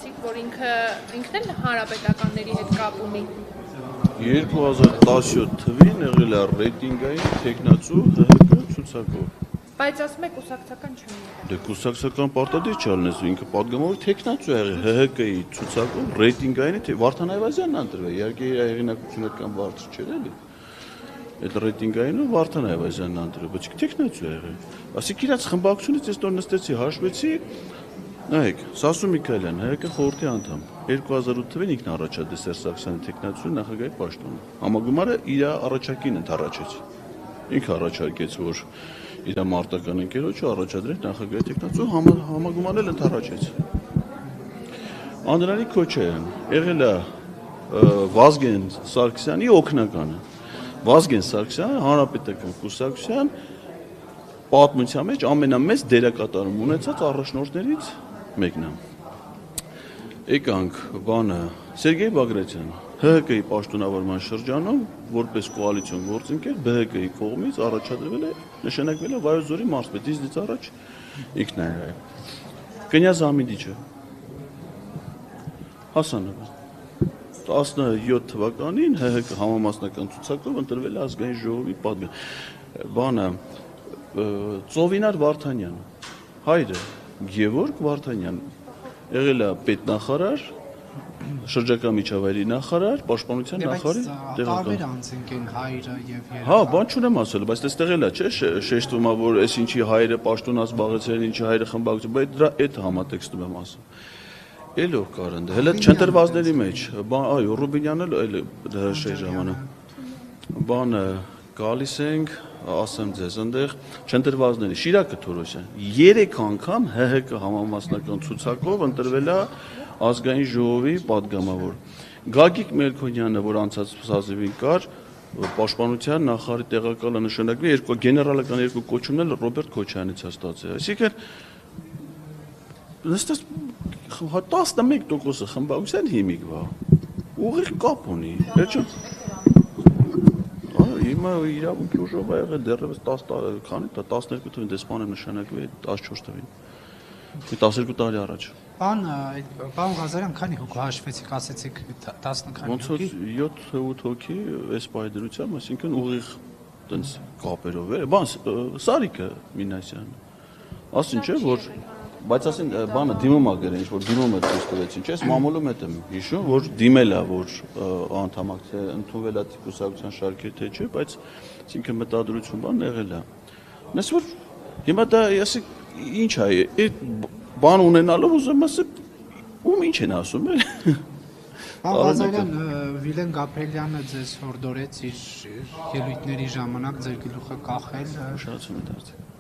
ասացիք, որ ինքն էլ հանրապետականների հետ կապ ունի։ 2017 թվին եղել է ռեյտինգային տեխնացու ՀՀԿ ցուցակով։ Բայց ասում եք կուսակցական չեմ եղել։ Դե կուսակցական պարտադիր չալնես, ինքը պատգամավոր տեխնացու եղել ՀՀԿ-ի ցուցակով ռեյտինգային Վարդան Այվազյանն ընտրվել, իհարկե իր հեղինակությունը կամ բարձր չէր էլի։ Այդ ռեյտինգայինը Վարդան Այվազյանն ընտրվել, բայց տեխնացու եղել։ Ասիկ իրաց խմբակցությունից ես նոր նստեցի, հաշվեցի, նայեք, Սասուն Միքայելյան, ՀՀԿ խորհրդի անդամ, 2008 թվին ինքն առաջադրեց Սերժ Սարգսյանի տեխնացու նախագահի պաշտոնը։ Համագումարը իր առաջարկին ընդառաջեց։ Ինքը առաջարկեց, որ իր մարտական ընկերոջը առաջադրեց նախագահի տեխնացու, համագումարն էլ ընդառաջեց։ Անդրանիկ Քոչարյան եղել է Վազգեն Սարգսյանի օգնականը։ Վազգեն Սարգսյանը հանրապետական կուսակցության պատմության մեջ ամենամեծ դերակատարում ունեցած առաջնորդներից մեկն է։ Եկանք բանը Սերգեյ Բագրատյան ՀՀԿ-ի պաշտոնավարման շրջանում որպես կոալիցիոն գործընկեր ԲՀԿ-ի կողմից առաջադրվել է նշանակվել է Վայոց ձորի մարզպետ դից առաջ ինքն է։ Կնյազ Ամիդիչը Հասանովը 17 թվականին ՀՀԿ համամասնական ցուցակով ընտրվել է ազգային ժողովի պատգամ։ Բանը Ծովինար Վարդանյանը, հայրը Գևորգ Վարդանյանը, եղել է պետնախարար, շրջակա միջավայրի նախարար, պաշտպանության նախարարի տեղակալ։ Տարբեր անձինք են հայրը եւ երեխան։ Հա, բան չունեմ ասել, բայց այստեղ էլ է, չէ՞, շեշտվում է, որ այս ինչի հայրը պաշտոնա զբաղեցրել, ինչի հայրը խմբակցում, բայց դրա այդ համատեքստում եմ ասում։ Էլ ով կար ընդ, հələ չընտրվածների մեջ, այո, Ռուբինյանն էլ հրաշեի ժամանակ։ Բանը գալիս ենք, ասեմ ձեզ, այնտեղ չընտրվածների Շիրակը Թորոսյան 3 անգամ ՀՀԿ համամասնական ցուցակով ընտրվել է ազգային ժողովի պատգամավոր։ Գագիկ Մելքոնյանը, որ անցած սազիվին կար, պաշտպանության նախարարի տեղակալը նշանակվի երկու գեներալական երկու կոչումն էլ Ռոբերտ Քոչարյանից է ստացել։ Այսինքն նստած 11% խմբակցության հիմիկ բա։ Ուղիղ կապ ունի։ Վերջը հիմա իրավունքի ուժով ա եղել դեռևս 10 քանի 12 թվին դեսպանը նշանակվի 14 թվին։ 12 տարի առաջ։ Պարոն Ղազարյան, քանի հոգու հաշվեցիք, ասեցիք 10 քանի հոգի։ Ոնց որ 7-8 հոգի այս պայդրությամբ, այսինքն ուղիղ տենց կապերով է։ Բան Սարիկը Մինասյանը։ Ասին չէ որ բայց ասին բանը դիմում ա գրել, ինչ որ դիմում է ցույց տվեցին, չէ՞, մամուլում հետ եմ հիշում, որ դիմել է, որ անդամակցել, ընդունվել է կուսակցության շարքեր թե չէ, բայց այսինքն մտադրություն բան եղել է։ Նես որ հիմա դա ասի ինչ է, այդ բան ունենալով ուզում ասել, ում ինչ են ասում էլ։ Պարոն Ղազարյան, Վիլեն Գաբրելյանը ձեզ հորդորեց իր ելույթների ժամանակ ձեր գլուխը կախել։ Ուշադրություն դարձեք։